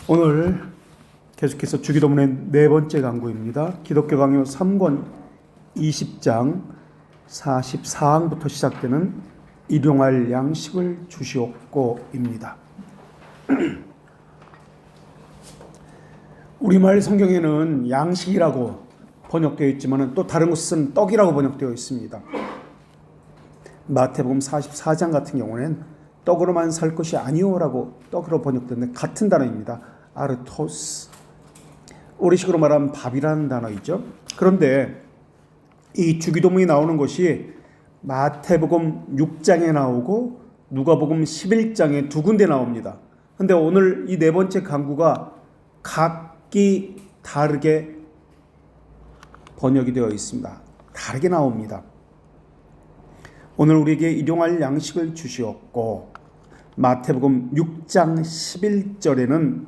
오늘 계속해서 주기도문의 네 번째 강구입니다. 기독교 강요 3권 20장 44항부터 시작되는 일용할 양식을 주시옵고입니다. 우리말 성경에는 양식이라고 번역되어 있지만 또 다른 곳은 떡이라고 번역되어 있습니다. 마태복음 44장 같은 경우는 떡으로만 살 것이 아니오라고 떡으로 번역되는데 같은 단어입니다. 아르토스. 우리식으로 말하면 밥이라는 단어이죠. 그런데 이 주기도문이 나오는 것이 마태복음 6장에 나오고 누가복음 11장에 두 군데 나옵니다. 그런데 오늘 이 네 번째 강구가 각기 다르게 번역이 되어 있습니다. 다르게 나옵니다. 오늘 우리에게 일용할 양식을 주시옵고, 마태복음 6장 11절에는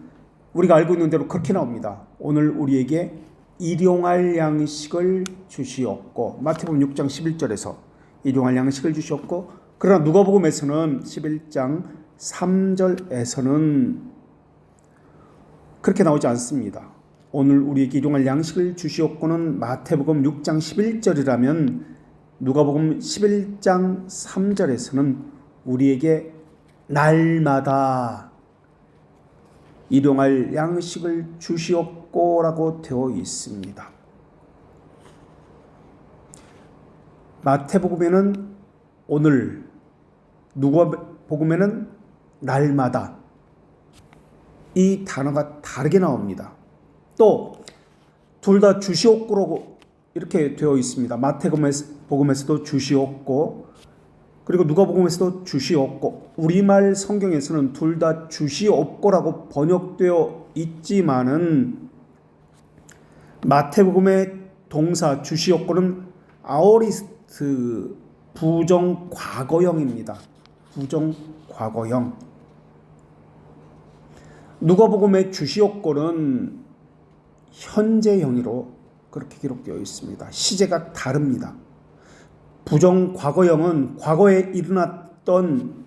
우리가 알고 있는 대로 그렇게 나옵니다. 오늘 우리에게 일용할 양식을 주시옵고, 마태복음 6장 11절에서 일용할 양식을 주시옵고, 그러나 누가복음에서는 11장 3절에서는 그렇게 나오지 않습니다. 오늘 우리에게 일용할 양식을 주시옵고는 마태복음 6장 11절이라면 누가복음 11장 3절에서는 우리에게 날마다 일용할 양식을 주시옵고라고 되어 있습니다. 마태복음에는 오늘, 누가복음에는 날마다 이 단어가 다르게 나옵니다. 또 둘 다 주시옵고라고 이렇게 되어 있습니다. 마태복음에서도 주시옵고, 그리고 누가복음에서도 주시옵고, 우리말 성경에서는 둘 다 주시옵고라고 번역되어 있지만은 마태복음의 동사 주시옵고는 아오리스트 부정 과거형입니다. 부정 과거형. 누가복음의 주시옵고는 현재형으로 그렇게 기록되어 있습니다. 시제가 다릅니다. 부정 과거형은 과거에 일어났던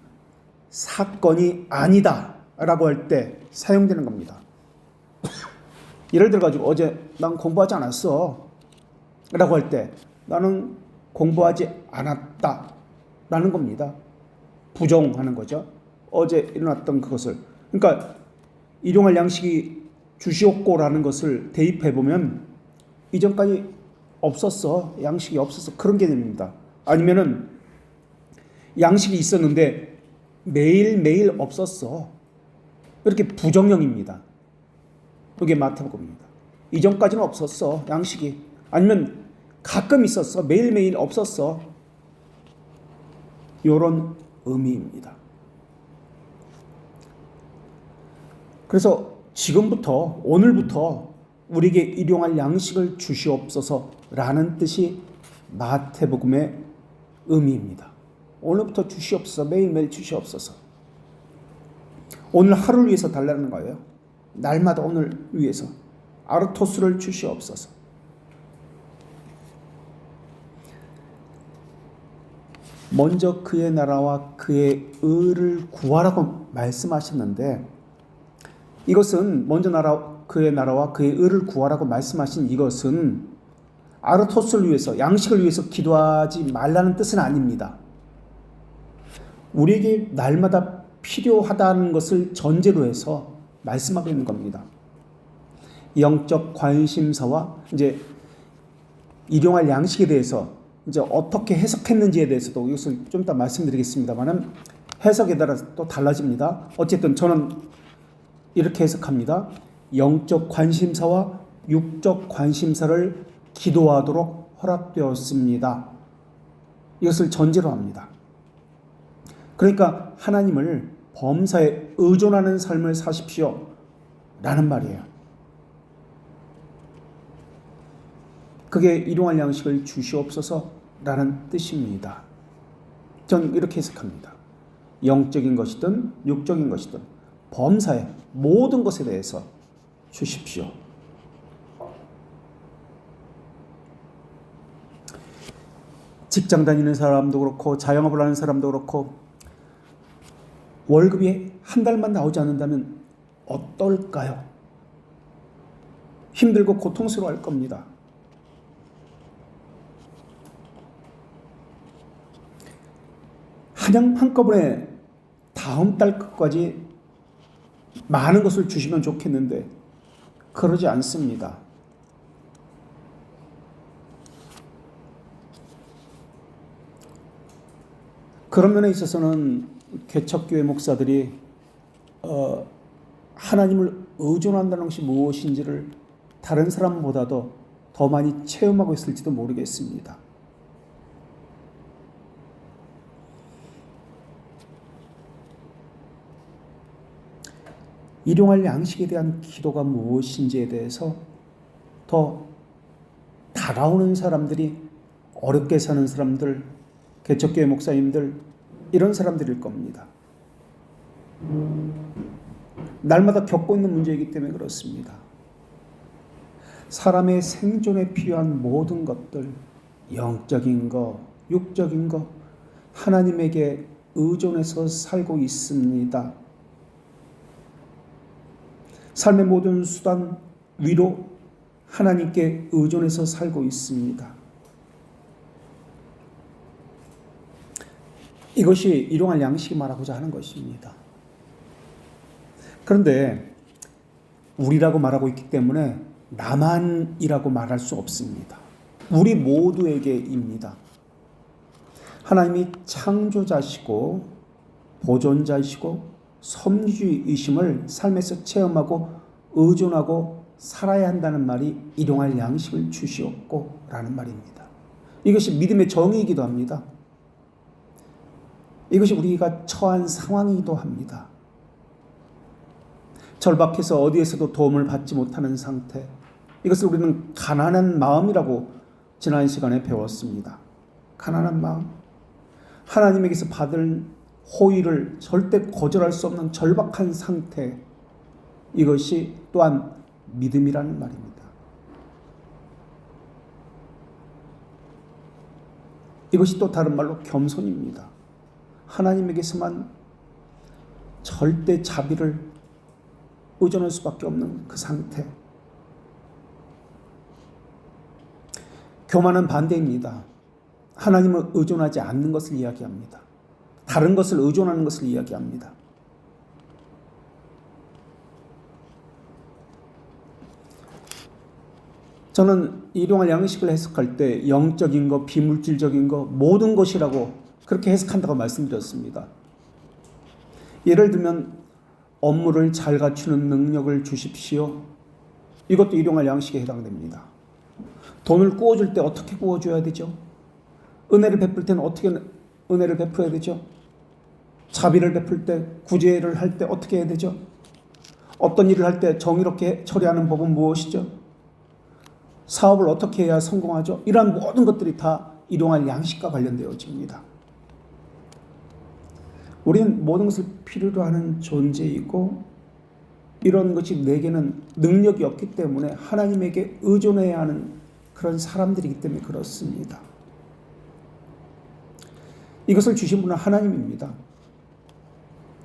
사건이 아니다 라고 할 때 사용되는 겁니다. 예를 들어 가지고 어제 난 공부하지 않았어 라고 할 때 나는 공부하지 않았다 라는 겁니다. 부정하는 거죠. 어제 일어났던 그것을. 그러니까 일용할 양식이 주시옵고라는 것을 대입해 보면 이전까지 없었어. 양식이 없었어. 그런 개념입니다. 아니면은 양식이 있었는데 매일매일 없었어. 이렇게 부정형입니다. 그게 마태복음입니다. 이전까지는 없었어. 양식이. 아니면 가끔 있었어. 매일매일 없었어. 이런 의미입니다. 그래서 지금부터, 오늘부터 우리에게 일용할 양식을 주시옵소서라는 뜻이 마태복음의 의미입니다. 오늘부터 주시옵소서, 매일매일 주시옵소서. 오늘 하루를 위해서 달라는 거예요. 날마다 오늘 위해서 아르토스를 주시옵소서. 먼저 그의 나라와 그의 의를 구하라고 말씀하셨는데, 이것은 먼저 그의 나라와 그의 의를 구하라고 말씀하신 이것은 아르토스를 위해서, 양식을 위해서 기도하지 말라는 뜻은 아닙니다. 우리에게 날마다 필요하다는 것을 전제로 해서 말씀하고 있는 겁니다. 영적 관심사와 이제 일용할 양식에 대해서 이제 어떻게 해석했는지에 대해서도 이것을 좀 이따 말씀드리겠습니다만은 해석에 따라서 또 달라집니다. 어쨌든 저는 이렇게 해석합니다. 영적 관심사와 육적 관심사를 기도하도록 허락되었습니다. 이것을 전제로 합니다. 그러니까 하나님을 범사에 의존하는 삶을 사십시오 라는 말이에요. 그게 일용할 양식을 주시옵소서 라는 뜻입니다. 전 이렇게 해석합니다. 영적인 것이든 육적인 것이든 범사의 모든 것에 대해서 주십시오. 직장 다니는 사람도 그렇고 자영업을 하는 사람도 그렇고 월급이 한 달만 나오지 않는다면 어떨까요? 힘들고 고통스러워할 겁니다. 한꺼번에 다음 달 끝까지 많은 것을 주시면 좋겠는데 그러지 않습니다. 그런 면에 있어서는 개척교회 목사들이 하나님을 의존한다는 것이 무엇인지를 다른 사람보다도 더 많이 체험하고 있을지도 모르겠습니다. 일용할 양식에 대한 기도가 무엇인지에 대해서 더 다가오는 사람들이 어렵게 사는 사람들, 개척교회 목사님들, 이런 사람들일 겁니다. 날마다 겪고 있는 문제이기 때문에 그렇습니다. 사람의 생존에 필요한 모든 것들, 영적인 거, 육적인 거, 하나님에게 의존해서 살고 있습니다. 삶의 모든 수단, 위로 하나님께 의존해서 살고 있습니다. 이것이 일용할 양식이 말하고자 하는 것입니다. 그런데 우리라고 말하고 있기 때문에 나만이라고 말할 수 없습니다. 우리 모두에게입니다. 하나님이 창조자시고 보존자이시고 섭리주이심을 삶에서 체험하고 의존하고 살아야 한다는 말이 일용할 양식을 주시옵고 라는 말입니다. 이것이 믿음의 정의이기도 합니다. 이것이 우리가 처한 상황이기도 합니다. 절박해서 어디에서도 도움을 받지 못하는 상태, 이것을 우리는 가난한 마음이라고 지난 시간에 배웠습니다. 가난한 마음, 하나님에게서 받을 호의를 절대 거절할 수 없는 절박한 상태, 이것이 또한 믿음이라는 말입니다. 이것이 또 다른 말로 겸손입니다. 하나님에게서만 절대 자비를 의존할 수밖에 없는 그 상태. 교만은 반대입니다. 하나님을 의존하지 않는 것을 이야기합니다. 다른 것을 의존하는 것을 이야기합니다. 저는 일용할 양식을 해석할 때 영적인 것, 비물질적인 것, 모든 것이라고 그렇게 해석한다고 말씀드렸습니다. 예를 들면 업무를 잘 갖추는 능력을 주십시오. 이것도 일용할 양식에 해당됩니다. 돈을 구워줄 때 어떻게 구워줘야 되죠? 은혜를 베풀 때는 어떻게 은혜를 베풀어야 되죠? 자비를 베풀 때, 구제를 할 때 어떻게 해야 되죠? 어떤 일을 할 때 정의롭게 처리하는 법은 무엇이죠? 사업을 어떻게 해야 성공하죠? 이러한 모든 것들이 다 일용할 양식과 관련되어집니다. 우리는 모든 것을 필요로 하는 존재이고, 이런 것이 내게는 능력이 없기 때문에 하나님에게 의존해야 하는 그런 사람들이기 때문에 그렇습니다. 이것을 주신 분은 하나님입니다.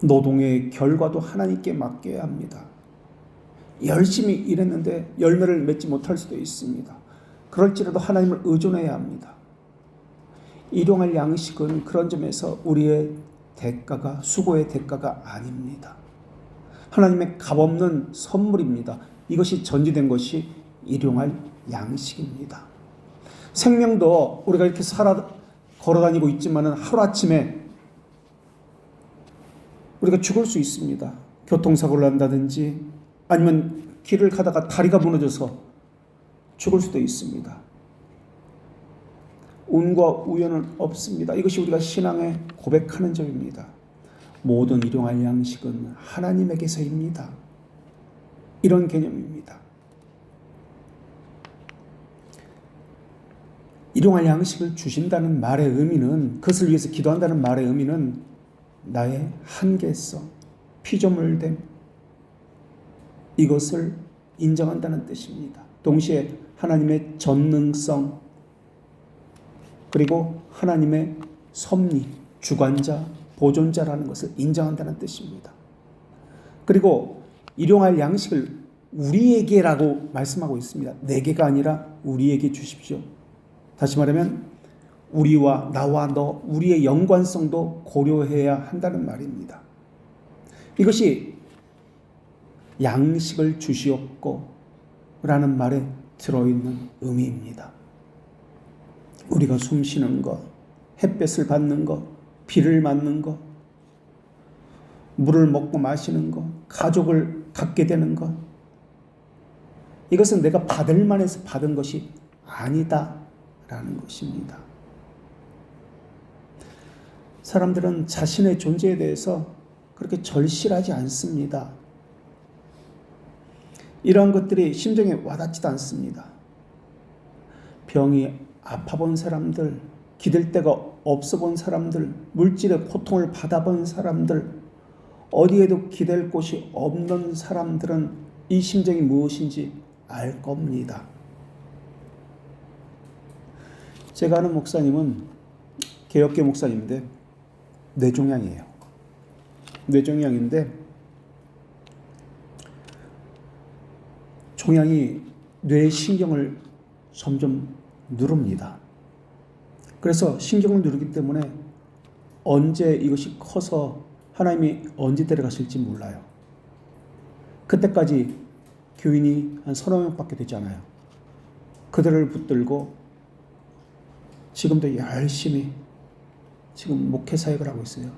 노동의 결과도 하나님께 맡겨야 합니다. 열심히 일했는데 열매를 맺지 못할 수도 있습니다. 그럴지라도 하나님을 의존해야 합니다. 일용할 양식은 그런 점에서 우리의 대가가, 수고의 대가가 아닙니다. 하나님의 값없는 선물입니다. 이것이 전제된 것이 일용할 양식입니다. 생명도 우리가 이렇게 걸어다니고 있지만은 하루아침에 우리가 죽을 수 있습니다. 교통사고를 난다든지 아니면 길을 가다가 다리가 무너져서 죽을 수도 있습니다. 운과 우연은 없습니다. 이것이 우리가 신앙에 고백하는 점입니다. 모든 일용할 양식은 하나님에게서입니다. 이런 개념입니다. 일용할 양식을 주신다는 말의 의미는, 그것을 위해서 기도한다는 말의 의미는 나의 한계성, 피조물됨, 이것을 인정한다는 뜻입니다. 동시에 하나님의 전능성, 그리고 하나님의 섭리, 주관자, 보존자라는 것을 인정한다는 뜻입니다. 그리고 일용할 양식을 우리에게라고 말씀하고 있습니다. 내게가 아니라 우리에게 주십시오. 다시 말하면 우리와 나와 너, 우리의 연관성도 고려해야 한다는 말입니다. 이것이 양식을 주시옵고 라는 말에 들어있는 의미입니다. 우리가 숨 쉬는 것, 햇볕을 받는 것, 비를 맞는 것, 물을 먹고 마시는 것, 가족을 갖게 되는 것, 이것은 내가 받을 만해서 받은 것이 아니다라는 것입니다. 사람들은 자신의 존재에 대해서 그렇게 절실하지 않습니다. 이러한 것들이 심정에 와닿지도 않습니다. 병이 아파본 사람들, 기댈 데가 없어 본 사람들, 물질의 고통을 받아본 사람들, 어디에도 기댈 곳이 없는 사람들은 이 심정이 무엇인지 알 겁니다. 제가 아는 목사님은 개혁계 목사님인데 뇌종양이에요. 뇌종양인데 종양이 뇌신경을 점점 누릅니다. 그래서 신경을 누르기 때문에 언제 이것이 커서 하나님이 언제 데려가실지 몰라요. 그때까지 교인이 한 30명밖에 되지 않아요. 그들을 붙들고 지금도 열심히 지금 목회 사역을 하고 있어요.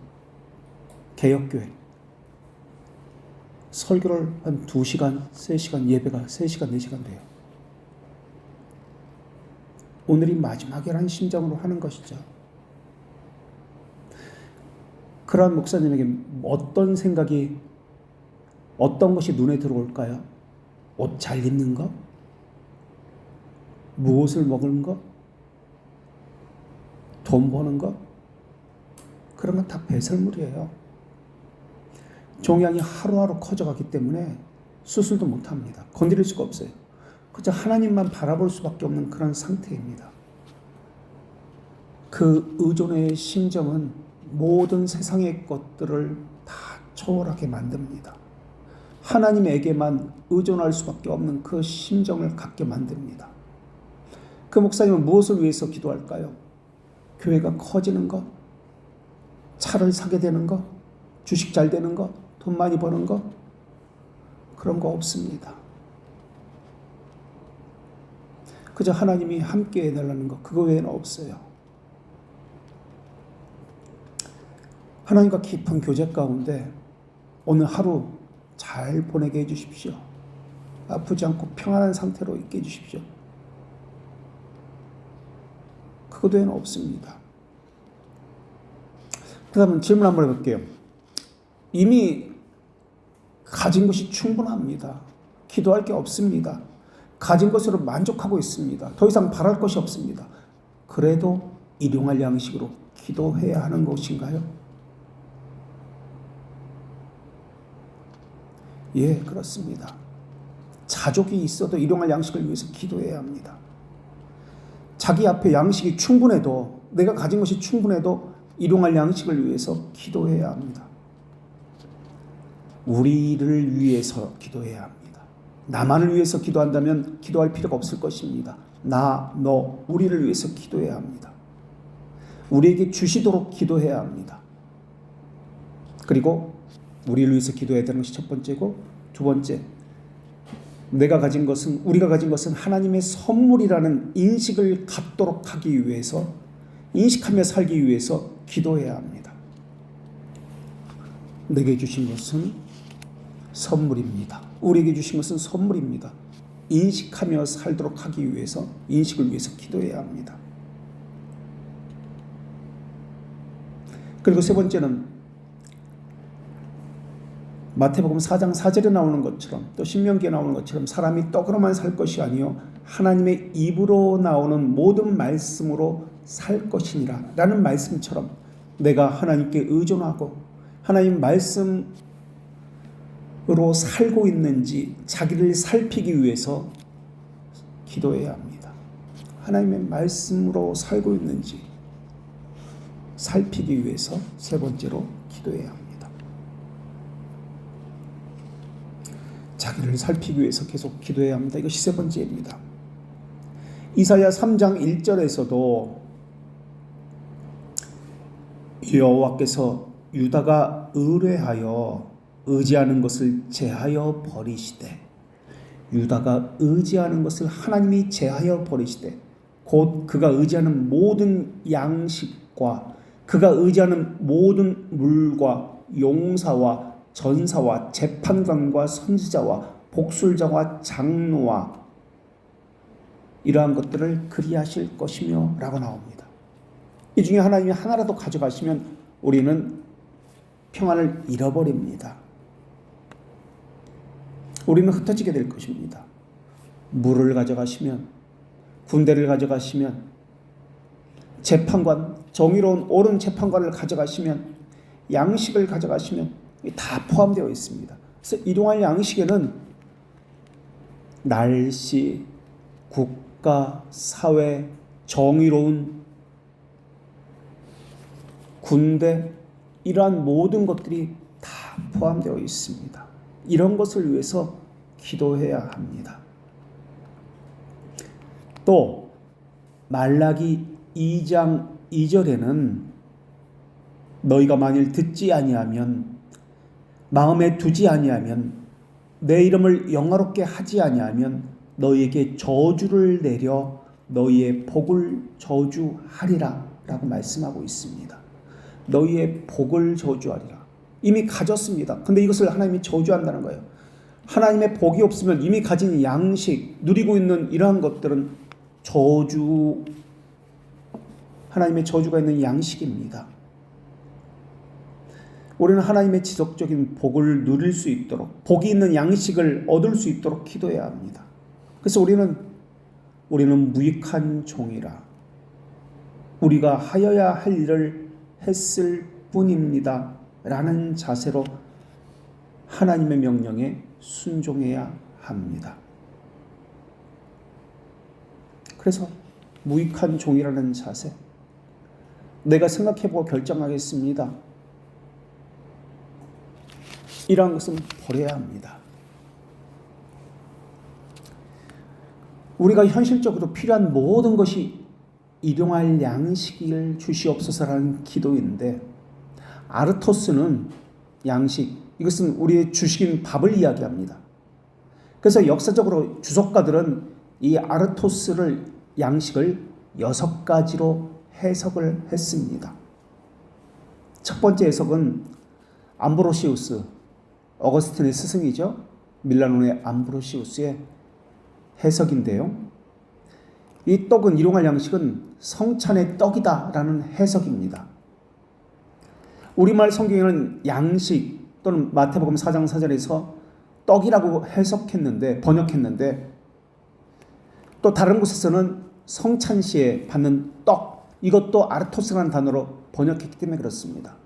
개혁교회. 설교를 한 2시간, 3시간, 예배가 3시간, 4시간 돼요. 오늘이 마지막이라는 심정으로 하는 것이죠. 그러한 목사님에게 어떤 생각이, 어떤 것이 눈에 들어올까요? 옷 잘 입는 것? 무엇을 먹는 것? 돈 버는 것? 그런 건 다 배설물이에요. 종양이 하루하루 커져가기 때문에 수술도 못합니다. 건드릴 수가 없어요. 그저 하나님만 바라볼 수밖에 없는 그런 상태입니다. 그 의존의 심정은 모든 세상의 것들을 다 초월하게 만듭니다. 하나님에게만 의존할 수밖에 없는 그 심정을 갖게 만듭니다. 그 목사님은 무엇을 위해서 기도할까요? 교회가 커지는 것? 차를 사게 되는 것? 주식 잘 되는 것? 돈 많이 버는 것? 그런 거 없습니다. 그저 하나님이 함께 해달라는 것, 그거 외에는 없어요. 하나님과 깊은 교제 가운데 오늘 하루 잘 보내게 해주십시오. 아프지 않고 평안한 상태로 있게 해주십시오. 그것 외에는 없습니다. 그다음에 질문 한번 해볼게요. 이미 가진 것이 충분합니다. 기도할 게 없습니다. 가진 것으로 만족하고 있습니다. 더 이상 바랄 것이 없습니다. 그래도 일용할 양식으로 기도해야 하는 것인가요? 예, 그렇습니다. 자족이 있어도 일용할 양식을 위해서 기도해야 합니다. 자기 앞에 양식이 충분해도, 내가 가진 것이 충분해도 일용할 양식을 위해서 기도해야 합니다. 우리를 위해서 기도해야 합니다. 나만을 위해서 기도한다면 기도할 필요가 없을 것입니다. 나, 너, 우리를 위해서 기도해야 합니다. 우리에게 주시도록 기도해야 합니다. 그리고 우리를 위해서 기도해야 되는 것이 첫 번째고, 두 번째, 우리가 가진 것은 하나님의 선물이라는 인식을 갖도록 하기 위해서, 인식하며 살기 위해서 기도해야 합니다. 내게 주신 것은 선물입니다. 우리에게 주신 것은 선물입니다. 인식하며 살도록 하기 위해서, 인식을 위해서 기도해야 합니다. 그리고 세 번째는 마태복음 4장 4절에 나오는 것처럼, 또 신명기에 나오는 것처럼 사람이 떡으로만 살 것이 아니요 하나님의 입으로 나오는 모든 말씀으로 살 것이니라 라는 말씀처럼 내가 하나님께 의존하고 하나님 말씀으로 살고 있는지 자기를 살피기 위해서 기도해야 합니다. 하나님의 말씀으로 살고 있는지 살피기 위해서 세 번째로 기도해야 합니다. 자기를 살피기 위해서 계속 기도해야 합니다. 이것이 세 번째입니다. 이사야 3장 1절에서도 여호와께서 유다가 의뢰하여 의지하는 것을 제하여 버리시되, 유다가 의지하는 것을 하나님이 제하여 버리시되, 곧 그가 의지하는 모든 양식과 그가 의지하는 모든 물과 용사와 전사와 재판관과 선지자와 복술자와 장로와 이러한 것들을 그리하실 것이며 라고 나옵니다. 이 중에 하나님이 하나라도 가져가시면 우리는 평안을 잃어버립니다. 우리는 흩어지게 될 것입니다. 물을 가져가시면, 군대를 가져가시면, 재판관, 정의로운 옳은 재판관을 가져가시면, 양식을 가져가시면 다 포함되어 있습니다. 그래서 일용할 양식에는 날씨, 국가, 사회, 정의로운 군대, 이러한 모든 것들이 다 포함되어 있습니다. 이런 것을 위해서 기도해야 합니다. 또 말라기 2장 2절에는 너희가 만일 듣지 아니하면, 마음에 두지 아니하면, 내 이름을 영화롭게 하지 아니하면 너희에게 저주를 내려 너희의 복을 저주하리라 라고 말씀하고 있습니다. 너희의 복을 저주하리라. 이미 가졌습니다. 근데 이것을 하나님이 저주한다는 거예요. 하나님의 복이 없으면 이미 가진 양식, 누리고 있는 이러한 것들은 저주, 하나님의 저주가 있는 양식입니다. 우리는 하나님의 지속적인 복을 누릴 수 있도록, 복이 있는 양식을 얻을 수 있도록 기도해야 합니다. 그래서 우리는 무익한 종이라, 우리가 하여야 할 일을 했을 뿐입니다 라는 자세로 하나님의 명령에 순종해야 합니다. 그래서 무익한 종이라는 자세, 내가 생각해보고 결정하겠습니다, 이러한 것은 버려야 합니다. 우리가 현실적으로 필요한 모든 것이 일용할 양식을 주시옵소서라는 기도인데, 아르토스는 양식, 이것은 우리의 주식인 밥을 이야기합니다. 그래서 역사적으로 주석가들은 이 아르토스를, 양식을 6가지로 해석을 했습니다. 첫 번째 해석은 암브로시우스, 어거스틴의 스승이죠. 밀라노의 암브로시우스의 해석인데요. 이 떡은, 일용할 양식은 성찬의 떡이다라는 해석입니다. 우리말 성경에는 양식 또는 마태복음 4장 4절에서 떡이라고 번역했는데 또 다른 곳에서는 성찬시에 받는 떡, 이것도 아르토스라는 단어로 번역했기 때문에 그렇습니다.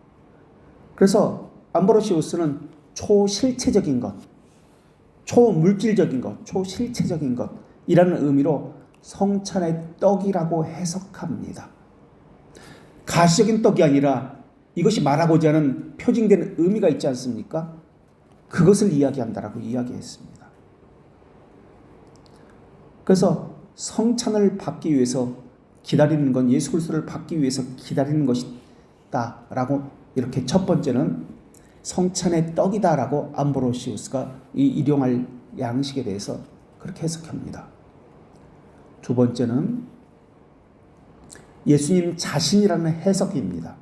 그래서 암브로시우스는 초실체적인 것, 초물질적인 것, 초실체적인 것이라는 의미로 성찬의 떡이라고 해석합니다. 가시적인 떡이 아니라 이것이 말하고자 하는 표징되는 의미가 있지 않습니까? 그것을 이야기한다라고 이야기했습니다. 그래서 성찬을 받기 위해서 기다리는 건, 예수 그리스도를 받기 위해서 기다리는 것이다 라고, 이렇게 첫 번째는 성찬의 떡이다라고 암브로시우스가 이 일용할 양식에 대해서 그렇게 해석합니다. 두 번째는 예수님 자신이라는 해석입니다.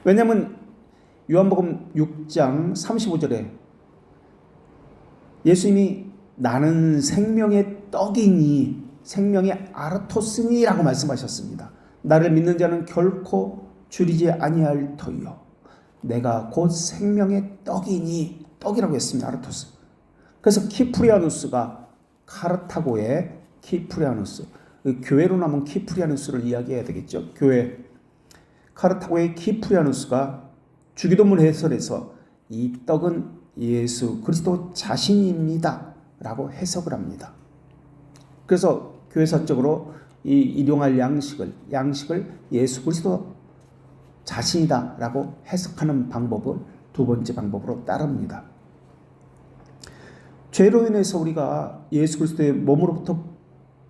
왜냐하면 요한복음 6장 35절에 예수님이 나는 생명의 떡이니, 생명의 아르토스니 라고 말씀하셨습니다. 나를 믿는 자는 결코 줄이지 아니할 터이요, 내가 곧 생명의 떡이니, 떡이라고 했습니다. 아르토스. 그래서 키프리아누스가, 카르타고의 키프리아누스, 교회로 남은 키프리아누스를 이야기해야 되겠죠. 교회. 카르타고의 키프리아누스가 주기도문 해설에서 이 떡은 예수 그리스도 자신입니다 라고 해석을 합니다. 그래서 교회사적으로 이 일용할 양식을 예수 그리스도 자신이다 라고 해석하는 방법을 두 번째 방법으로 따릅니다. 죄로 인해서 우리가 예수 그리스도의 몸으로부터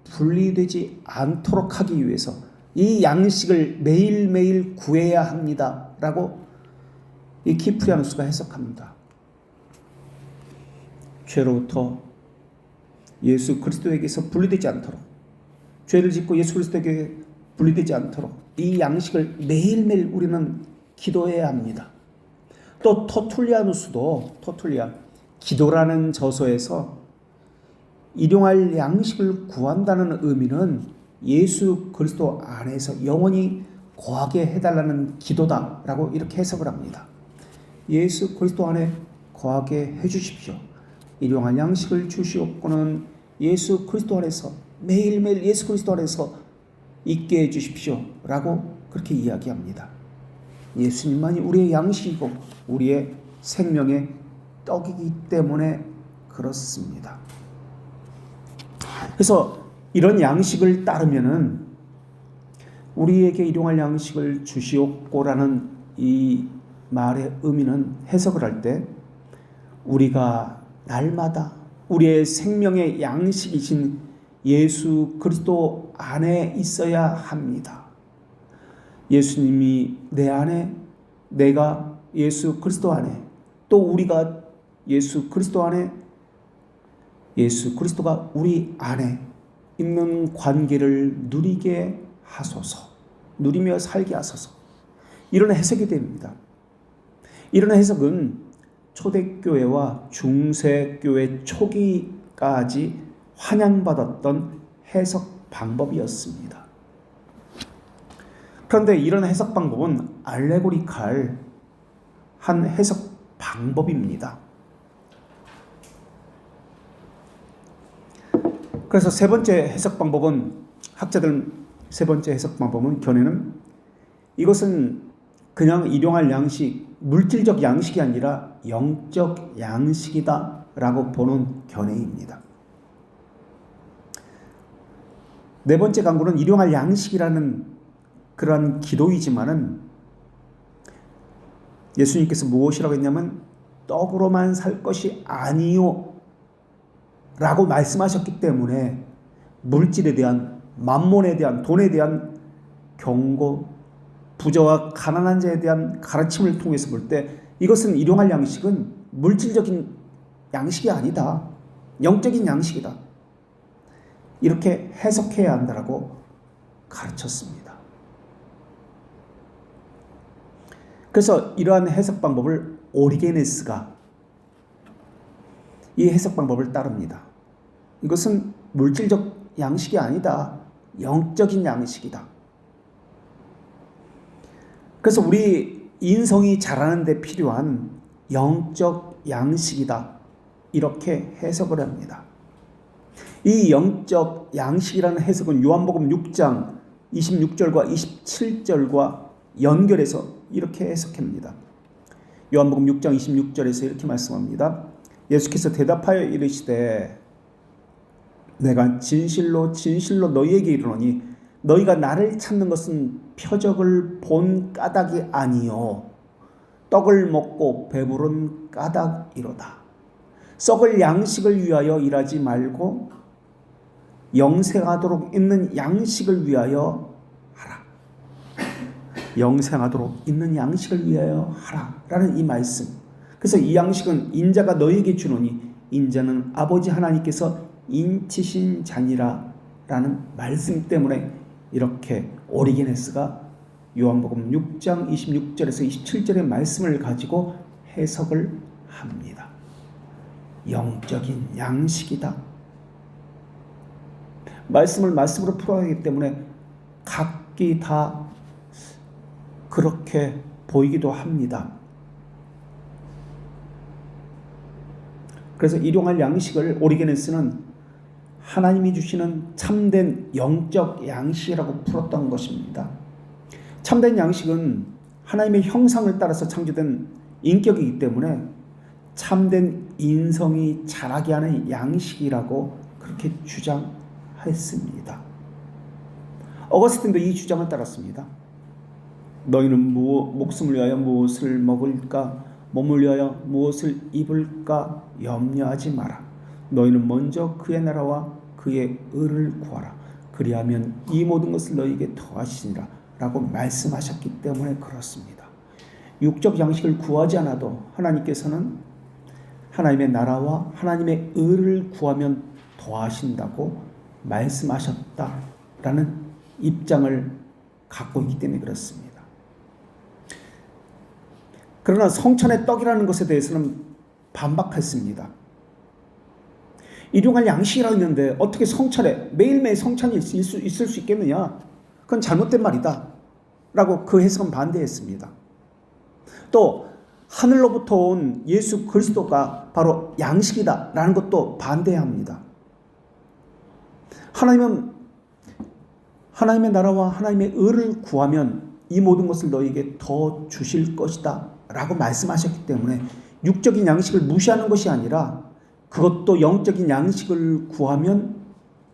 분리되지 않도록 하기 위해서 이 양식을 매일매일 구해야 합니다 라고 이 키프리아누스가 해석합니다. 죄로부터 예수 그리스도에게서 분리되지 않도록, 죄를 짓고 예수 그리스도에게 분리되지 않도록 이 양식을 매일매일 우리는 기도해야 합니다. 또 터툴리아누스도 기도라는 저서에서 일용할 양식을 구한다는 의미는 예수 그리스도 안에서 영원히 거하게 해달라는 기도다라고 이렇게 해석을 합니다. 예수 그리스도 안에 거하게 해주십시오. 일용할 양식을 주시옵고는 예수 그리스도 안에서 매일매일 예수 그리스도 안에서 있게 해주십시오 라고 그렇게 이야기합니다. 예수님만이 우리의 양식이고 우리의 생명의 떡이기 때문에 그렇습니다. 그래서 이런 양식을 따르면은 우리에게 일용할 양식을 주시옵고라는 이 말의 의미는 해석을 할 때 우리가 날마다 우리의 생명의 양식이신 예수 그리스도 안에 있어야 합니다. 예수님이 내 안에, 내가 예수 그리스도 안에, 또 우리가 예수 그리스도 안에, 예수 그리스도가 우리 안에 있는 관계를 누리게 하소서, 누리며 살게 하소서. 이런 해석이 됩니다. 이런 해석은 초대교회와 중세교회 초기까지 환영받았던 해석 방법이었습니다. 그런데 이런 해석 방법은 알레고리칼 한 해석 방법입니다. 그래서 세 번째 해석 방법은, 학자들 세 번째 해석 방법은, 견해는 이것은 그냥 일용할 양식, 물질적 양식이 아니라 영적 양식이다 라고 보는 견해입니다. 네 번째 강구는 일용할 양식이라는 그러한 기도이지만은 예수님께서 무엇이라고 했냐면 떡으로만 살 것이 아니요 라고 말씀하셨기 때문에 물질에 대한, 만몬에 대한, 돈에 대한 경고, 부자와 가난한 자에 대한 가르침을 통해서 볼 때 이것은 일용할 양식은 물질적인 양식이 아니다, 영적인 양식이다, 이렇게 해석해야 한다라고 가르쳤습니다. 그래서 이러한 해석 방법을 오리게네스가 이 해석 방법을 따릅니다. 이것은 물질적 양식이 아니다, 영적인 양식이다. 그래서 우리 인성이 자라는 데 필요한 영적 양식이다, 이렇게 해석을 합니다. 이 영적 양식이라는 해석은 요한복음 6장 26절과 27절과 연결해서 이렇게 해석합니다. 요한복음 6장 26절에서 이렇게 말씀합니다. 예수께서 대답하여 이르시되 내가 진실로 진실로 너희에게 이르노니 너희가 나를 찾는 것은 표적을 본 까닭이 아니요 떡을 먹고 배부른 까닭이로다. 썩을 양식을 위하여 일하지 말고 영생하도록 있는 양식을 위하여 하라. 영생하도록 있는 양식을 위하여 하라 라는 이 말씀. 그래서 이 양식은 인자가 너희에게 주노니 인자는 아버지 하나님께서 인치신 자니라 라는 말씀 때문에 이렇게 오리게네스가 요한복음 6장 26절에서 27절의 말씀을 가지고 해석을 합니다. 영적인 양식이다. 말씀을 말씀으로 풀어야 하기 때문에 각기 다 그렇게 보이기도 합니다. 그래서 일용할 양식을 오리게네스는 하나님이 주시는 참된 영적 양식이라고 풀었던 것입니다. 참된 양식은 하나님의 형상을 따라서 창조된 인격이기 때문에 참된 인성이 자라게 하는 양식이라고 그렇게 주장했습니다. 어거스틴도 이 주장을 따랐습니다. 너희는 목숨을 위하여 무엇을 먹을까, 몸을 위하여 무엇을 입을까 염려하지 마라. 너희는 먼저 그의 나라와 그의 의를 구하라. 그리하면 이 모든 것을 너희에게 더하시니라 라고 말씀하셨기 때문에 그렇습니다. 육적 양식을 구하지 않아도 하나님께서는 하나님의 나라와 하나님의 의를 구하면 더하신다고 말씀하셨다라는 입장을 갖고 있기 때문에 그렇습니다. 그러나 성찬의 떡이라는 것에 대해서는 반박했습니다. 일용할 양식이라고 했는데 어떻게 성찬에 매일매일 성찬이 있을 수 있겠느냐? 그건 잘못된 말이다 라고 그 해석은 반대했습니다. 또 하늘로부터 온 예수 그리스도가 바로 양식이다 라는 것도 반대합니다. 하나님은 하나님의 나라와 하나님의 의를 구하면 이 모든 것을 너희에게 더 주실 것이다 라고 말씀하셨기 때문에 육적인 양식을 무시하는 것이 아니라 그것도 영적인 양식을 구하면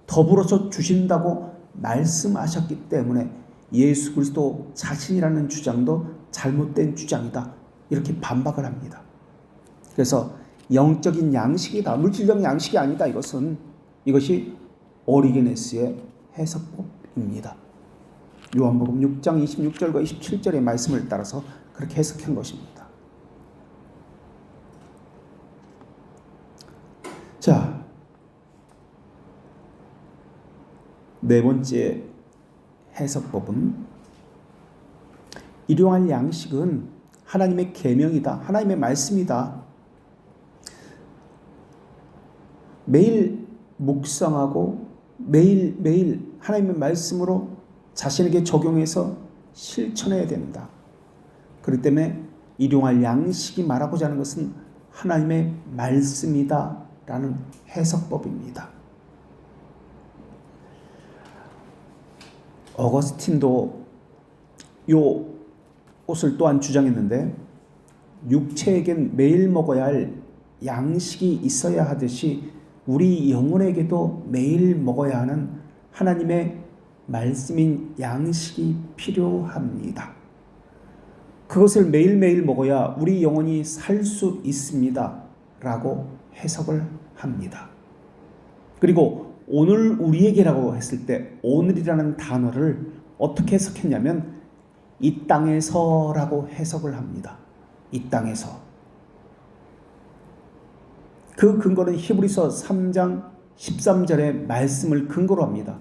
더불어서 주신다고 말씀하셨기 때문에 예수 그리스도 자신이라는 주장도 잘못된 주장이다 이렇게 반박을 합니다. 그래서 영적인 양식이다, 물질적 양식이 아니다. 이것이 오리게네스의 해석법입니다. 요한복음 6장 26절과 27절의 말씀을 따라서 그렇게 해석한 것입니다. 자, 네 번째 해석법은 일용할 양식은 하나님의 계명이다. 하나님의 말씀이다. 매일 묵상하고 매일 하나님의 말씀으로 자신에게 적용해서 실천해야 된다. 그렇기 때문에 일용할 양식이 말하고자 하는 것은 하나님의 말씀이다 라는 해석법입니다. 어거스틴도 요 것을 또한 주장했는데 육체에겐 매일 먹어야 할 양식이 있어야 하듯이 우리 영혼에게도 매일 먹어야 하는 하나님의 말씀인 양식이 필요합니다. 그것을 매일매일 먹어야 우리 영혼이 살 수 있습니다 라고 해석을 합니다. 그리고 오늘 우리에게라고 했을 때 오늘이라는 단어를 어떻게 해석했냐면 이 땅에서라고 해석을 합니다. 이 땅에서. 그 근거는 히브리서 3장 13절의 말씀을 근거로 합니다.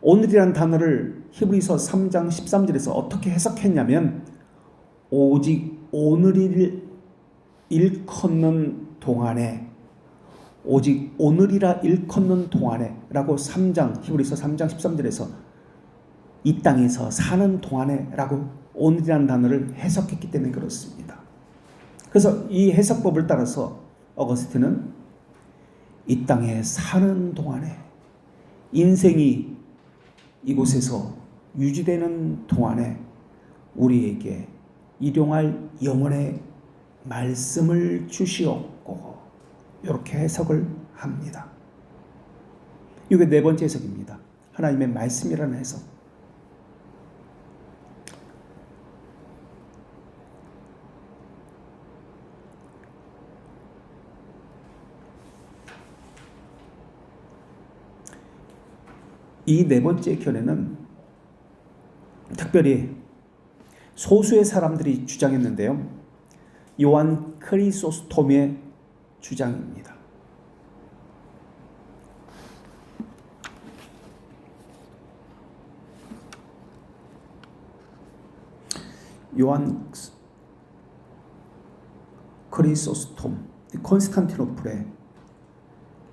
오늘이라는 단어를 히브리서 3장 13절에서 어떻게 해석했냐면 오직 오늘을 일컫는 동안에 오직 오늘이라 일컫는 동안에 라고 히브리서 3장 13절에서 이 땅에서 사는 동안에 라고 오늘이라는 단어를 해석했기 때문에 그렇습니다. 그래서 이 해석법을 따라서 어거스틴은 이 땅에 사는 동안에 인생이 이곳에서 유지되는 동안에 우리에게 일용할 영혼의 말씀을 주시옵고 이렇게 해석을 합니다. 이게 네 번째 해석입니다. 하나님의 말씀이라는 해석. 이 네 번째 견해는 특별히 소수의 사람들이 주장했는데요. 요한 크리소스톰의 주장입니다. 요한 크리소스톰, 콘스탄티노플의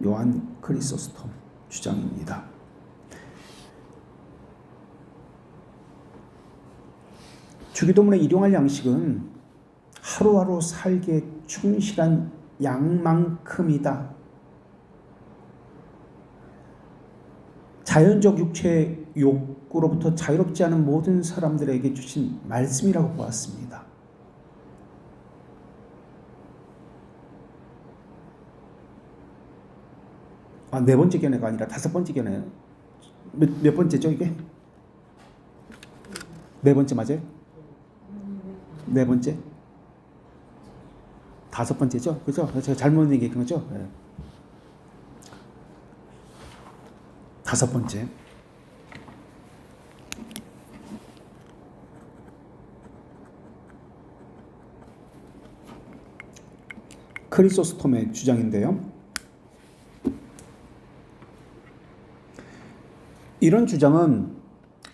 요한 크리소스톰 주장입니다. 주기도문의 일용할 양식은 하루하루 살기에 충실한 양만큼이다. 자연적 육체의 욕구로부터 자유롭지 않은 모든 사람들에게 주신 말씀이라고 보았습니다. 네 번째 견해가 아니라 다섯 번째 견해. 몇 번째죠 이게? 네 번째 맞아요? 네 번째? 다섯 번째죠? 그죠? 제가 잘못 얘기한 거죠? 네. 다섯 번째, 크리소스톰의 주장인데요. 이런 주장은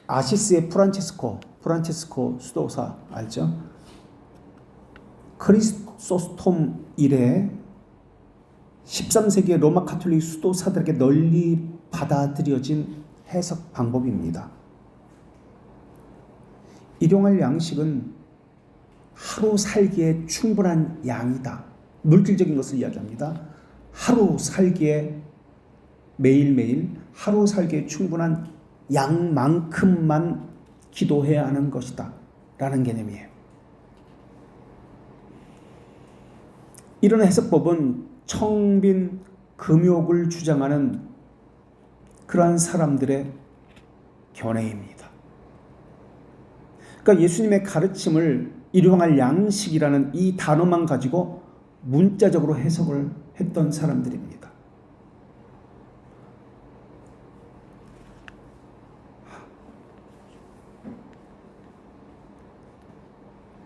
아시스의 프란체스코 수도사 알죠? 크리소스톰 이래 13세기의 로마 가톨릭 수도사들에게 널리 받아들여진 해석 방법입니다. 일용할 양식은 하루 살기에 충분한 양이다. 물질적인 것을 이야기합니다. 하루 살기에 매일매일 하루 살기에 충분한 양만큼만 기도해야 하는 것이다 라는 개념이에요. 이런 해석법은 청빈 금욕을 주장하는 그러한 사람들의 견해입니다. 그러니까 예수님의 가르침을 일용할 양식이라는 이 단어만 가지고 문자적으로 해석을 했던 사람들입니다.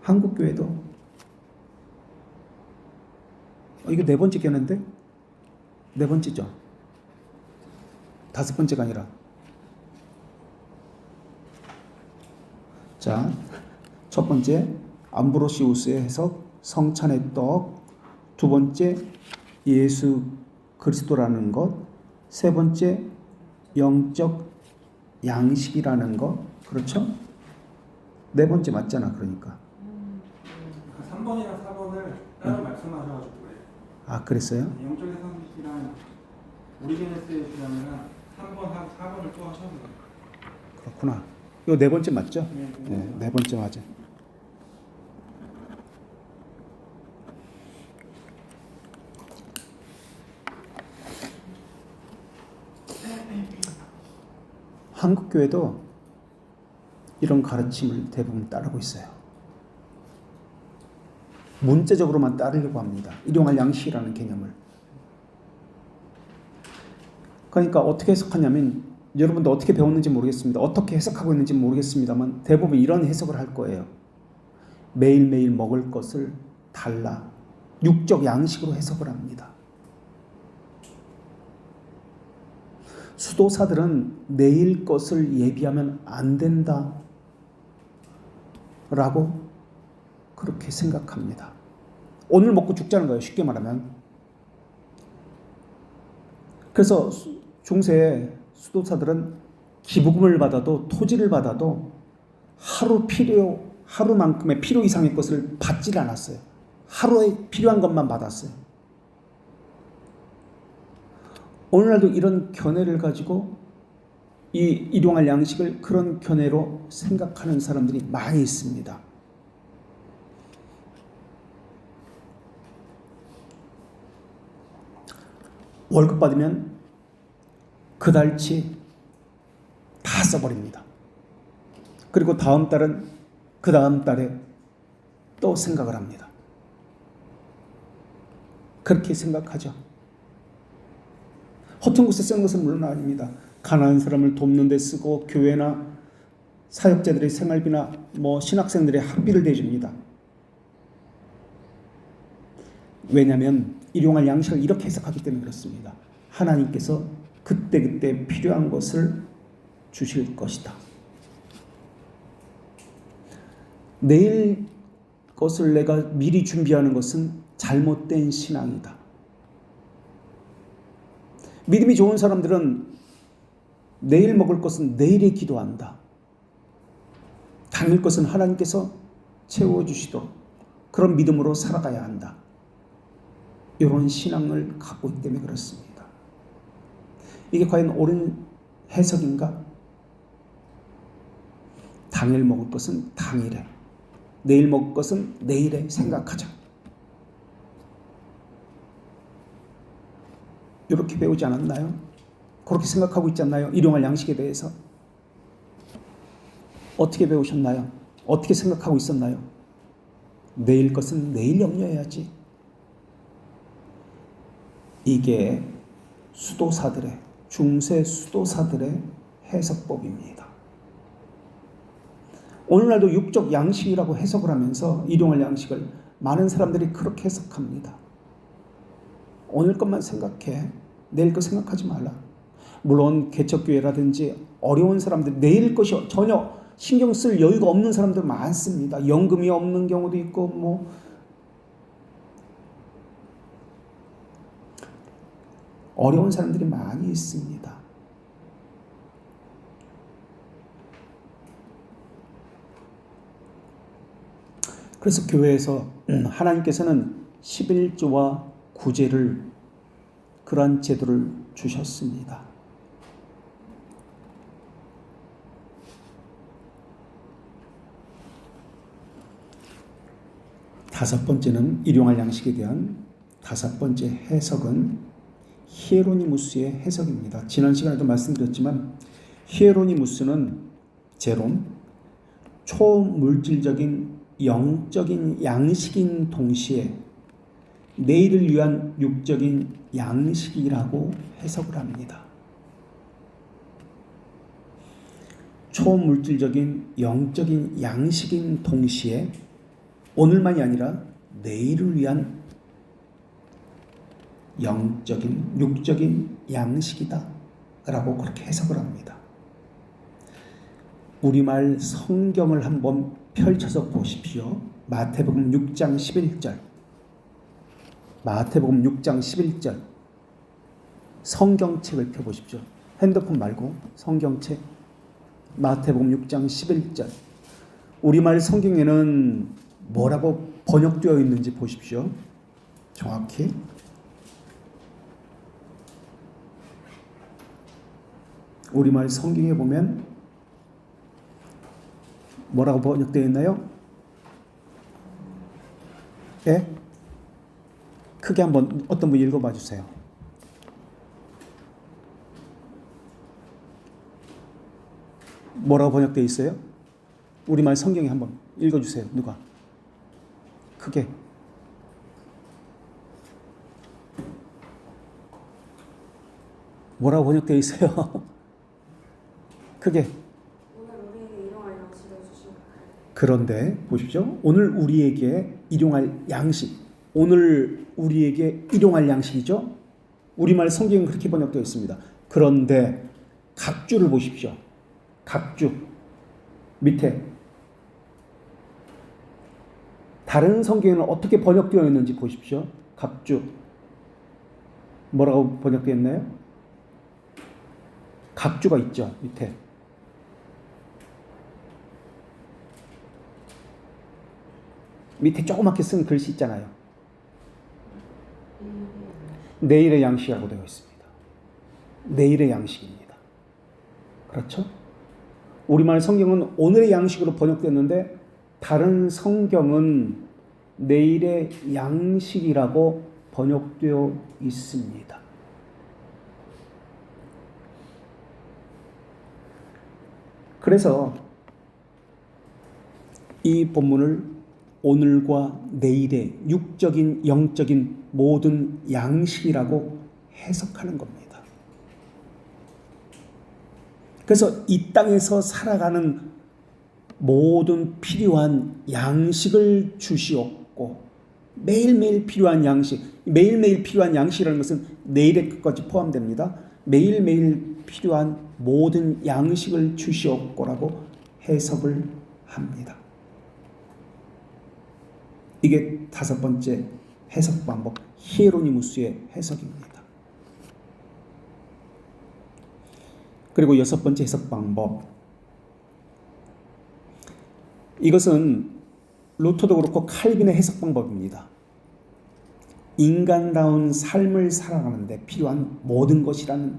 한국교회도 이거 네 번째 견해인데? 네 번째죠. 다섯 번째가 아니라. 자, 첫 번째 암브로시우스의 해석 성찬의 떡, 두 번째 예수 그리스도라는 것, 세 번째 영적 양식이라는 것. 그렇죠? 네 번째 맞잖아. 그러니까 3번이랑 4번을 따로 말씀하셔가지고 그래요. 아, 그랬어요? 영적 해석이랑 오리지네스의 주장이랑 3번, 4번을 또 하셔도 돼요. 그렇구나. 이거 네 번째 맞죠? 네, 네, 네 번째 맞아. 한국 교회도 이런 가르침을 대부분 따르고 있어요. 문자적으로만 따르려고 합니다. 일용할 양식이라는 개념을. 그러니까 어떻게 해석하냐면 여러분도 어떻게 배웠는지 모르겠습니다. 어떻게 해석하고 있는지 모르겠습니다만 대부분 이런 해석을 할 거예요. 매일매일 먹을 것을 달라. 육적 양식으로 해석을 합니다. 수도사들은 내일 것을 예비하면 안 된다 라고 그렇게 생각합니다. 오늘 먹고 죽자는 거예요. 쉽게 말하면. 그래서 중세 수도사들은 기부금을 받아도 토지를 받아도 하루만큼의 필요 이상의 것을 받질 않았어요. 하루에 필요한 것만 받았어요. 오늘날도 이런 견해를 가지고 이 일용할 양식을 그런 견해로 생각하는 사람들이 많이 있습니다. 월급 받으면 그 달치 다 써버립니다. 그리고 다음 달은 그 다음 달에 또 생각을 합니다. 그렇게 생각하죠. 허튼 곳에 쓰는 것은 물론 아닙니다. 가난한 사람을 돕는 데 쓰고 교회나 사역자들의 생활비나 신학생들의 학비를 대줍니다. 왜냐하면 일용할 양식을 이렇게 해석하기 때문에 그렇습니다. 하나님께서 그때그때 필요한 것을 주실 것이다. 내일 것을 내가 미리 준비하는 것은 잘못된 신앙이다. 믿음이 좋은 사람들은 내일 먹을 것은 내일에 기도한다. 당일 것은 하나님께서 채워주시도록 그런 믿음으로 살아가야 한다. 이런 신앙을 갖고 있기 때문에 그렇습니다. 이게 과연 옳은 해석인가? 당일 먹을 것은 당일에, 내일 먹을 것은 내일에 생각하자. 이렇게 배우지 않았나요? 그렇게 생각하고 있지 않나요? 일용할 양식에 대해서. 어떻게 배우셨나요? 어떻게 생각하고 있었나요? 내일 것은 내일 염려해야지. 이게 수도사들의 중세 수도사들의 해석법입니다. 오늘날도 육적 양식이라고 해석을 하면서 일용할 양식을 많은 사람들이 그렇게 해석합니다. 오늘 것만 생각해. 내일 것 생각하지 말라. 물론 개척교회라든지 어려운 사람들, 내일 것이 전혀 신경 쓸 여유가 없는 사람들 많습니다. 연금이 없는 경우도 있고 어려운 사람들이 많이 있습니다. 그래서 교회에서 하나님께서는 11조와 구제를, 그러한 제도를 주셨습니다. 다섯 번째는 일용할 양식에 대한 다섯 번째 해석은 히에로니무스의 해석입니다. 지난 시간에도 말씀드렸지만 히에로니무스는 제롬, 초물질적인 영적인 양식인 동시에 내일을 위한 육적인 양식이라고 해석을 합니다. 초물질적인 영적인 양식인 동시에 오늘만이 아니라 내일을 위한 영적인 육적인 양식이다 라고 그렇게 해석을 합니다. 우리말 성경을 한번 펼쳐서 보십시오. 마태복음 6장 11절. 마태복음 6장 11절. 성경책을 펴보십시오. 핸드폰 말고 성경책. 마태복음 6장 11절. 우리말 성경에는 뭐라고 번역되어 있는지 보십시오. 정확히. 우리말 성경에 보면 뭐라고 번역되어 있나요? 예? 크게 한번 어떤 분 읽어봐 주세요. 뭐라고 번역되어 있어요? 우리말 성경에 한번 읽어주세요. 누가? 크게. 뭐라고 번역되어 있어요? 크게. 그런데 보십시오. 오늘 우리에게 일용할 양식. 오늘 우리에게 일용할 양식이죠. 우리말 성경은 그렇게 번역되어 있습니다. 그런데 각주를 보십시오. 각주. 밑에. 다른 성경에는 어떻게 번역되어 있는지 보십시오. 각주. 뭐라고 번역되어 있나요? 각주가 있죠. 밑에. 밑에 조그맣게 쓴 글씨 있잖아요. 내일의 양식이라고 되어 있습니다. 내일의 양식입니다. 그렇죠? 우리말 성경은 오늘의 양식으로 번역됐는데 다른 성경은 내일의 양식이라고 번역되어 있습니다. 그래서 이 본문을 오늘과 내일의 육적인 영적인 모든 양식이라고 해석하는 겁니다. 그래서 이 땅에서 살아가는 모든 필요한 양식을 주시옵고 매일매일 필요한 양식, 매일매일 필요한 양식이라는 것은 내일의 것까지 포함됩니다. 매일매일 필요한 모든 양식을 주시옵고라고 해석을 합니다. 이게 다섯 번째 해석 방법, 히에로니무스의 해석입니다. 그리고 여섯 번째 해석 방법. 이것은 루터도 그렇고 칼빈의 해석 방법입니다. 인간다운 삶을 살아가는데 필요한 모든 것이라는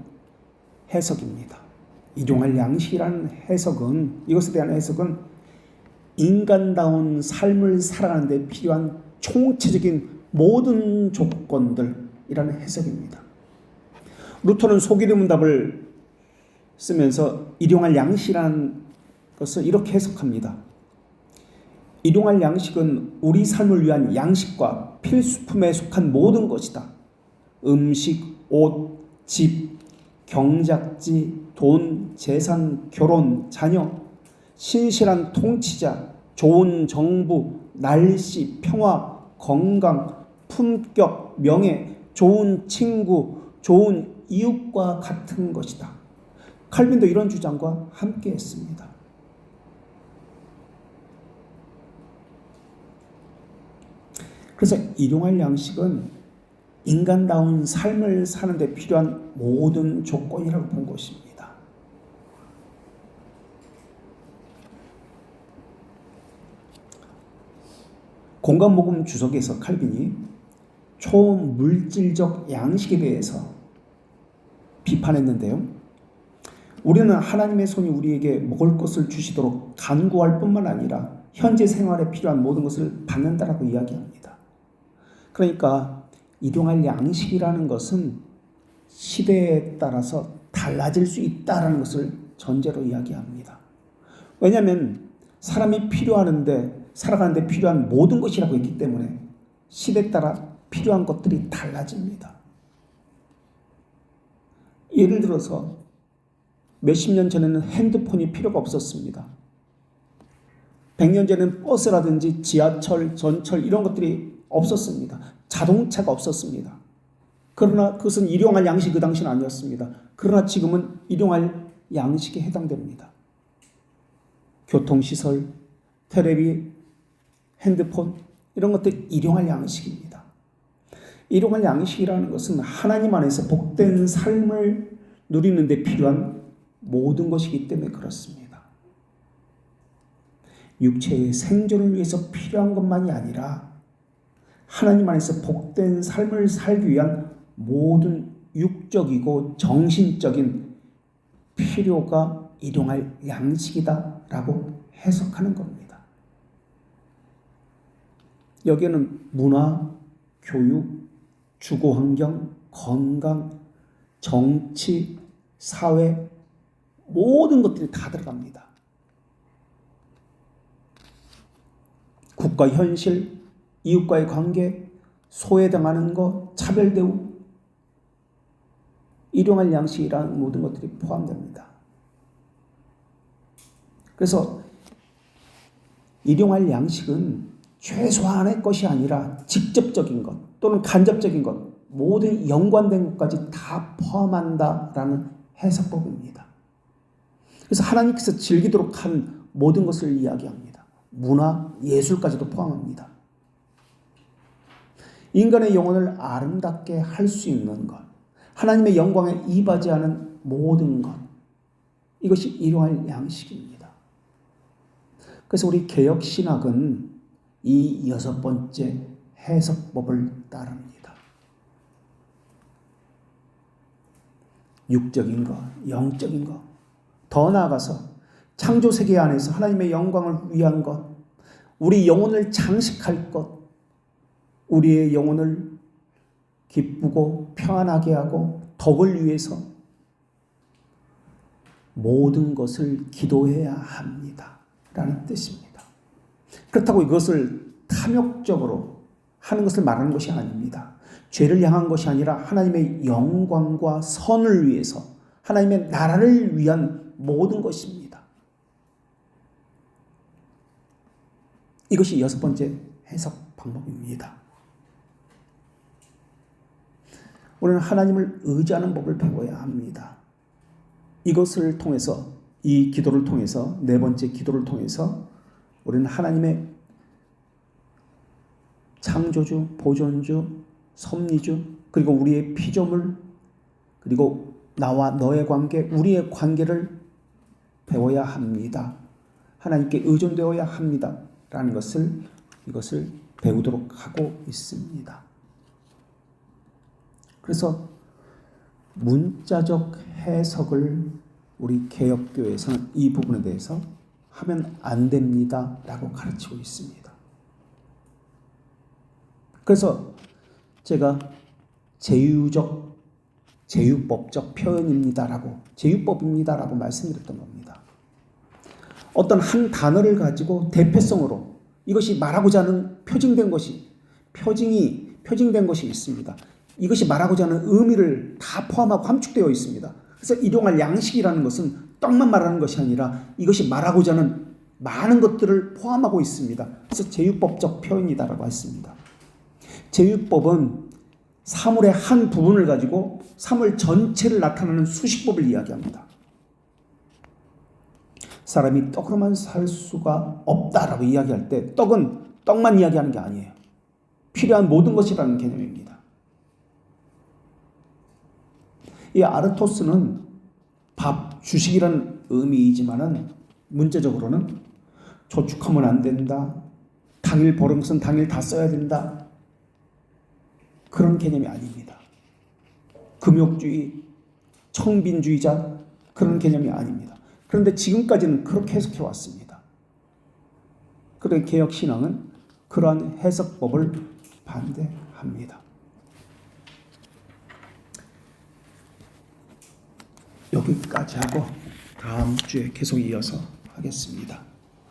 해석입니다. 일용할 양식이라는 해석은, 이것에 대한 해석은 인간다운 삶을 살아가는 데 필요한 총체적인 모든 조건들이라는 해석입니다. 루터는 소기도문답을 쓰면서 일용할 양식이라는 것을 이렇게 해석합니다. 일용할 양식은 우리 삶을 위한 양식과 필수품에 속한 모든 것이다. 음식, 옷, 집, 경작지, 돈, 재산, 결혼, 자녀, 신실한 통치자, 좋은 정부, 날씨, 평화, 건강, 품격, 명예, 좋은 친구, 좋은 이웃과 같은 것이다. 칼빈도 이런 주장과 함께 했습니다. 그래서 일용할 양식은 인간다운 삶을 사는 데 필요한 모든 조건이라고 본 것입니다. 공간복음 주석에서 칼빈이 초물질적 양식에 대해서 비판했는데요. 우리는 하나님의 손이 우리에게 먹을 것을 주시도록 간구할 뿐만 아니라 현재 생활에 필요한 모든 것을 받는다라고 이야기합니다. 그러니까 일용할 양식이라는 것은 시대에 따라서 달라질 수 있다는 것을 전제로 이야기합니다. 왜냐하면 사람이 필요하는데 살아가는데 필요한 모든 것이라고 했기 때문에 시대에 따라 필요한 것들이 달라집니다. 예를 들어서 몇십 년 전에는 핸드폰이 필요가 없었습니다. 100년 전에는 버스라든지 지하철, 전철 이런 것들이 없었습니다. 자동차가 없었습니다. 그러나 그것은 일용할 양식이 그 당시는 아니었습니다. 그러나 지금은 일용할 양식에 해당됩니다. 교통시설, 테레비, 핸드폰 이런 것들이 일용할 양식입니다. 일용할 양식이라는 것은 하나님 안에서 복된 삶을 누리는 데 필요한 모든 것이기 때문에 그렇습니다. 육체의 생존을 위해서 필요한 것만이 아니라 하나님 안에서 복된 삶을 살기 위한 모든 육적이고 정신적인 필요가 일용할 양식이다라고 해석하는 겁니다. 여기에는 문화, 교육, 주거환경, 건강, 정치, 사회 모든 것들이 다 들어갑니다. 국가 현실, 이웃과의 관계, 소외당하는 것, 차별대우, 일용할 양식이라는 모든 것들이 포함됩니다. 그래서 일용할 양식은 최소한의 것이 아니라 직접적인 것 또는 간접적인 것 모든 연관된 것까지 다 포함한다라는 해석법입니다. 그래서 하나님께서 즐기도록 한 모든 것을 이야기합니다. 문화, 예술까지도 포함합니다. 인간의 영혼을 아름답게 할 수 있는 것, 하나님의 영광에 이바지하는 모든 것, 이것이 일용할 양식입니다. 그래서 우리 개혁신학은 이 6번째 해석법을 따릅니다. 육적인 것, 영적인 것, 더 나아가서 창조세계 안에서 하나님의 영광을 위한 것, 우리 영혼을 장식할 것, 우리의 영혼을 기쁘고 평안하게 하고 덕을 위해서 모든 것을 기도해야 합니다. 라는 뜻입니다. 그렇다고 이것을 탐욕적으로 하는 것을 말하는 것이 아닙니다. 죄를 향한 것이 아니라 하나님의 영광과 선을 위해서 하나님의 나라를 위한 모든 것입니다. 이것이 6번째 해석 방법입니다. 우리는 하나님을 의지하는 법을 배워야 합니다. 이것을 통해서 이 기도를 통해서 4번째 기도를 통해서 우리는 하나님의 창조주, 보존주, 섭리주 그리고 우리의 피조물 그리고 나와 너의 관계, 우리의 관계를 배워야 합니다. 하나님께 의존되어야 합니다. 라는 이것을 배우도록 하고 있습니다. 그래서 문자적 해석을 우리 개혁교회에서는 이 부분에 대해서 하면 안 됩니다. 라고 가르치고 있습니다. 그래서 제가 제유법적 표현입니다라고, 제유법입니다라고 말씀드렸던 겁니다. 어떤 한 단어를 가지고 대표성으로 이것이 말하고자 하는 표징된 것이 있습니다. 이것이 말하고자 하는 의미를 다 포함하고 함축되어 있습니다. 그래서 일용할 양식이라는 것은 떡만 말하는 것이 아니라 이것이 말하고자 하는 많은 것들을 포함하고 있습니다. 그래서 제유법적 표현이다라고 했습니다. 제유법은 사물의 한 부분을 가지고 사물 전체를 나타내는 수식법을 이야기합니다. 사람이 떡으로만 살 수가 없다라고 이야기할 때 떡은 떡만 이야기하는 게 아니에요. 필요한 모든 것이라는 개념입니다. 이 아르토스는 밥, 주식이라는 의미이지만은 문제적으로는 저축하면 안 된다. 당일 버는 것은 당일 다 써야 된다. 그런 개념이 아닙니다. 금욕주의, 청빈주의자 그런 개념이 아닙니다. 그런데 지금까지는 그렇게 해석해 왔습니다. 그런 개혁신앙은 그러한 해석법을 반대합니다. 여기까지 하고 다음 주에 계속 이어서 하겠습니다.